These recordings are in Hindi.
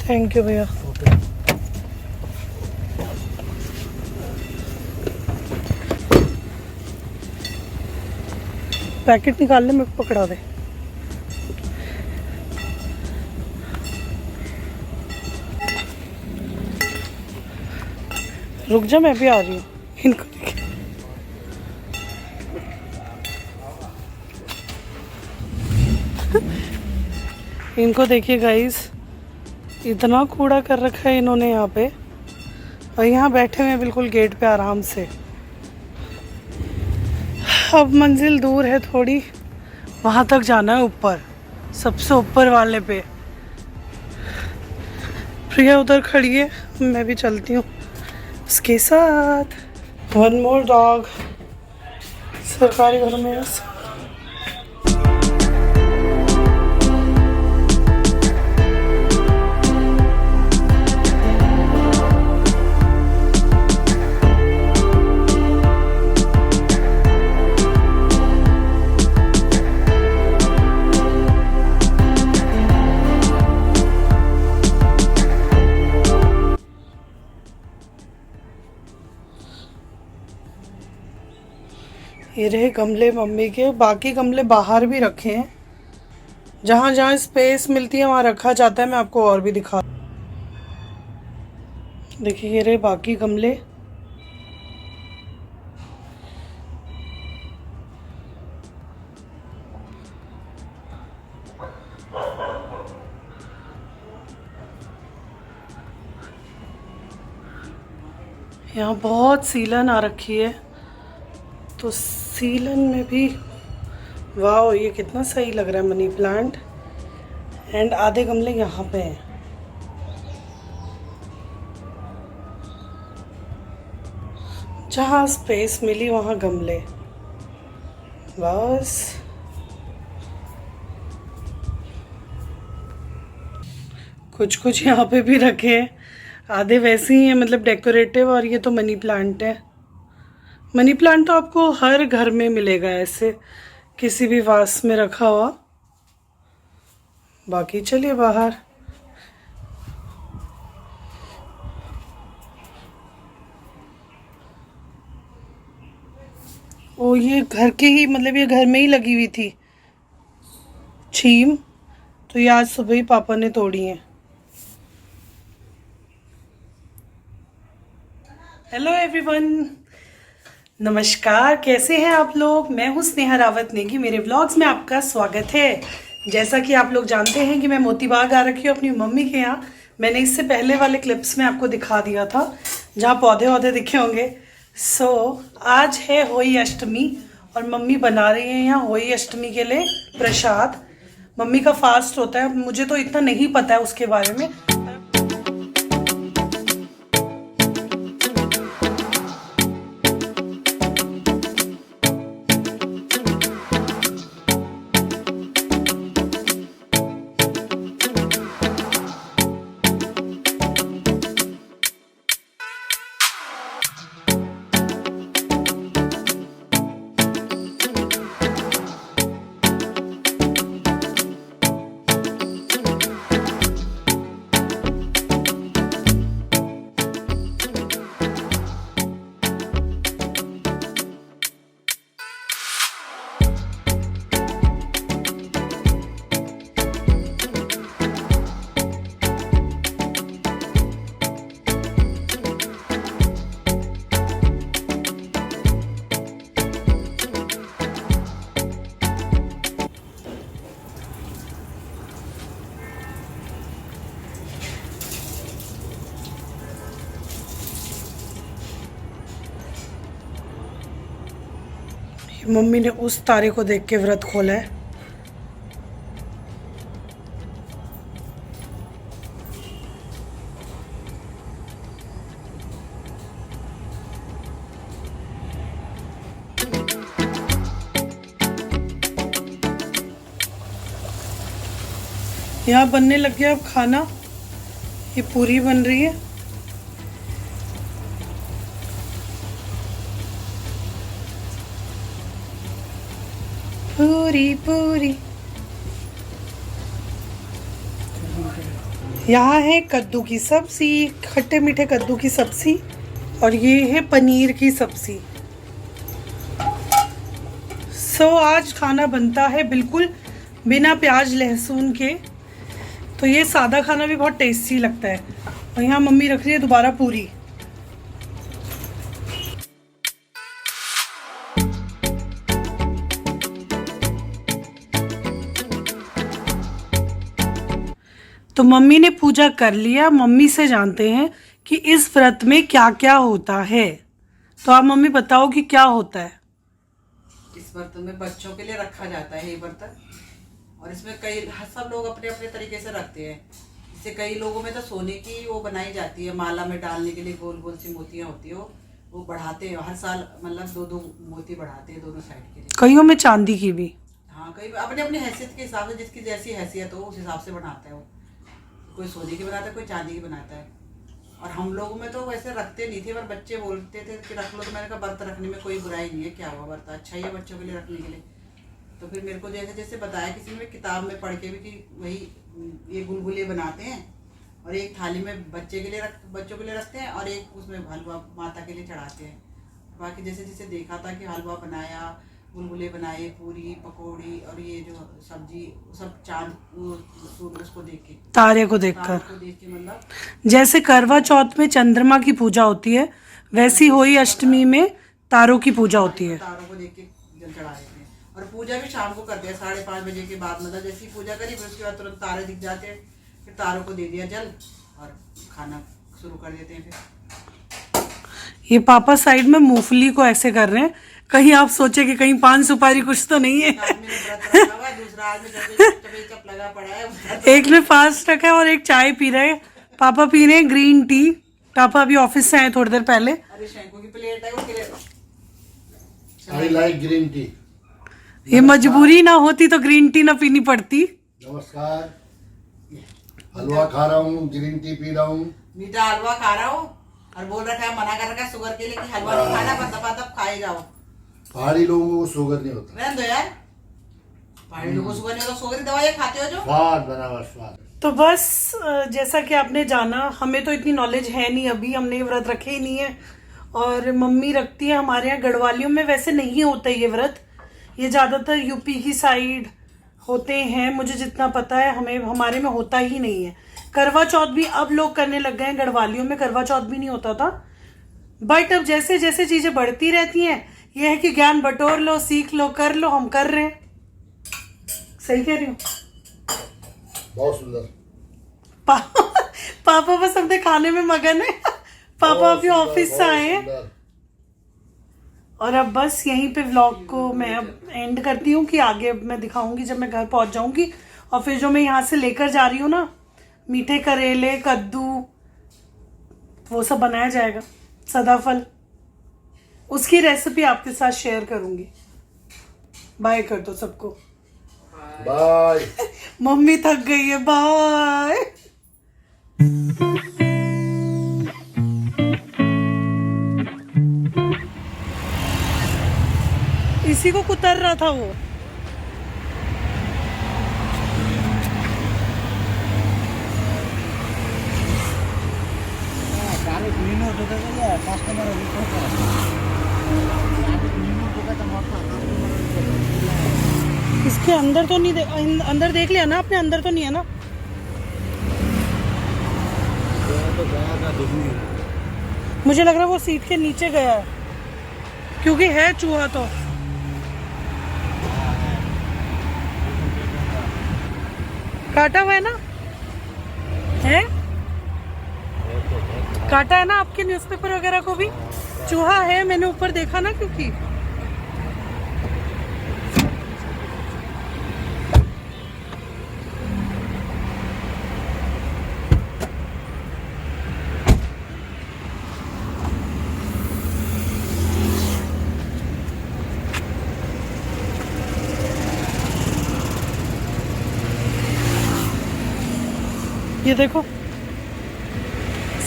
थैंक यू भैया। पैकेट निकाल ले, मेरे को पकड़ा दे। रुक जा, मैं भी आ रही हूँ। इनको देखिए, इनको देखिए गाइस, इतना कूड़ा कर रखा है इन्होंने यहाँ पे, और यहाँ बैठे हुए हैं बिल्कुल गेट पे आराम से। अब मंजिल दूर है थोड़ी, वहाँ तक जाना है, ऊपर, सबसे ऊपर वाले पे। प्रिया उधर खड़ी है, मैं भी चलती हूँ उसके साथ। वन मोर डॉग सरकारी घर में। ये रहे गमले मम्मी के, बाकी गमले बाहर भी रखे हैं, जहाँ जहाँ स्पेस मिलती है वहाँ रखा जाता है। मैं आपको और भी दिखा, देखिए ये रहे बाकी गमले। यहाँ बहुत सीलन आ रखी है, तो सीलन में भी वाह, ये कितना सही लग रहा है मनी प्लांट। एंड आधे गमले यहाँ पे हैं। जहाँ स्पेस मिली वहाँ गमले, बस। कुछ कुछ यहाँ पे भी रखे हैं, आधे वैसे ही हैं, मतलब डेकोरेटिव, और ये तो मनी प्लांट है। मनी प्लांट तो आपको हर घर में मिलेगा ऐसे, किसी भी वास में रखा हुआ। बाकी चलिए बाहर। ओ, ये घर के ही, मतलब ये घर में ही लगी हुई थी छीम, तो ये आज सुबह ही पापा ने तोड़ी है। हेलो एवरीवन, नमस्कार, कैसे हैं आप लोग। मैं हूँ स्नेहा रावत नेगी, मेरे व्लॉग्स में आपका स्वागत है। जैसा कि आप लोग जानते हैं कि मैं मोतीबाग आ रखी हूँ अपनी मम्मी के यहाँ। मैंने इससे पहले वाले क्लिप्स में आपको दिखा दिया था, जहाँ पौधे वौधे दिखे होंगे। आज है होली अष्टमी, और मम्मी बना रही है यहाँ होली अष्टमी के लिए प्रसाद। मम्मी का फास्ट होता है, मुझे तो इतना नहीं पता है उसके बारे में। मम्मी ने उस तारे को देख के व्रत खोला है। यहाँ बनने लग गया अब खाना, ये पूरी बन रही है। पूरी पूरी यहाँ है कद्दू की सब्जी, खट्टे मीठे कद्दू की सब्जी, और ये है पनीर की सब्जी। आज खाना बनता है बिल्कुल बिना प्याज लहसुन के, तो ये सादा खाना भी बहुत टेस्टी लगता है। और यहाँ मम्मी रख रही है दोबारा पूरी। तो मम्मी ने पूजा कर लिया। मम्मी से जानते हैं कि इस व्रत में क्या क्या होता है। तो आप मम्मी बताओ कि क्या होता है। इस व्रत में बच्चों के लिए रखा जाता है ये व्रत, और इसमें कई सब लोग अपने अपने तरीके से रखते हैं। जैसे कई लोगों में तो सोने की वो बनाई जाती है, माला में डालने के लिए गोल गोल सी मोतियां होती है, वो बढ़ाते हैं हर साल, मतलब 2-2 मोती बढ़ाते हैं दोनों साइड के लिए। कईयों में चांदी की भी। हाँ, कई अपने अपने हैसियत के हिसाब से, जिसकी जैसी हैसियत हो उस हिसाब से बनाता है वो। कोई सोने की बनाता है, कोई चांदी की बनाता है। और हम लोगों में तो वैसे रखते नहीं थे, पर बच्चे बोलते थे कि रख लो, तो मैंने कहा व्रत रखने में कोई बुराई नहीं है, क्या हुआ, व्रत अच्छा ही है बच्चों के लिए रखने के लिए। तो फिर मेरे को जैसे जैसे बताया किसी ने किताब में पढ़ के भी कि वही ये गुलगुले बनाते हैं, और एक थाली में बच्चों के लिए रखते हैं, और एक उसमें हलवा माता के लिए चढ़ाते हैं। बाकी जैसे जैसे देखा था कि हलवा बनाया, गुलगुले बनाए, पूरी पकौड़ी, और ये जो सब्जी, सब चांद उसको देख के, तारे को देखकर, देख के, मतलब जैसे करवा चौथ में चंद्रमा की पूजा होती है, वैसी होली अष्टमी में तारों की पूजा होती है। तारों को देख के जल चढ़ा देते हैं। और पूजा भी शाम को करते हैं 5:30 बजे के बाद, मतलब जैसी पूजा करी फिर उसके बाद तुरंत तारे दिख जाते हैं, फिर तारों को दे दिया जल और खाना शुरू कर देते हैं। फिर ये पापा साइड में मूंगफली को ऐसे कर रहे हैं, कहीं आप सोचे कि कहीं पान सुपारी कुछ तो नहीं है। दूसरा आदमी चप लगा पड़ा है, एक ने फास्ट रखा है और एक चाय पी रहे हैं। पापा पी रहे हैं ग्रीन टी। पापा अभी ऑफिस से आए थोड़ी देर पहले। अरे शंकु की प्लेट है, वो आई लाइक ग्रीन टी। ये मजबूरी ना होती तो ग्रीन टी ना पीनी पड़ती। नमस्कार, हलवा खा रहा हूँ, ग्रीन टी पी रहा हूँ। मीठा हलवा खा रहा हूँ, और बोल रखा है, मना कर रखा है शुगर के लिए कि हलवा नहीं खाना, पर दबा खाए जाओ। पहाड़ी लोगों को शुगर नहीं होता। रहने दो यार, पहाड़ी लोगों को शुगर नहीं होता, शुगर की दवाई खाते हो जो। स्वाद बराबर स्वाद। तो बस जैसा कि आपने जाना, हमें तो इतनी नॉलेज है नहीं, अभी हमने ये व्रत रखे ही नहीं है। और मम्मी रखती है। हमारे यहाँ गढ़वालियों में वैसे नहीं होता ये व्रत, ये ज़्यादातर यूपी की साइड होते हैं, मुझे जितना पता है। हमारे में होता ही नहीं है। करवा चौथ भी अब लोग करने लग गए हैं, गढ़वालियों में करवा चौथ भी नहीं होता था। बट अब जैसे जैसे चीज़ें बढ़ती रहती हैं, ये है कि ज्ञान बटोर लो, सीख लो, कर लो। हम कर रहे हैं। सही कह रही हूँ? बहुत सुंदर। पापा बस अपने खाने में मगन है। पापा अभी ऑफिस से आए हैं, और अब बस यहीं पे व्लॉग को मैं अब एंड करती हूँ कि आगे मैं दिखाऊंगी जब मैं घर पहुँच जाऊंगी। और फिर जो मैं यहाँ से लेकर जा रही हूँ ना, मीठे करेले, कद्दू, वो सब बनाया जाएगा, सदाफल, उसकी रेसिपी आपके साथ शेयर करूंगी। बाय कर दो सबको। बाय। मम्मी थक गई है, बाय। इसी को कुतर रहा था वो। इसके अंदर तो नहीं अंदर देख लिया ना आपने? अंदर तो नहीं है ना? मुझे लग रहा है वो सीट के नीचे गया है, क्योंकि है चूहा तो। काटा हुआ है ना? है काटा है ना आपके न्यूज़पेपर वगैरह को भी? चूहा है, मैंने ऊपर देखा ना, क्योंकि ये देखो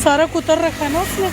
सारा कुतर रखा है ना उसने।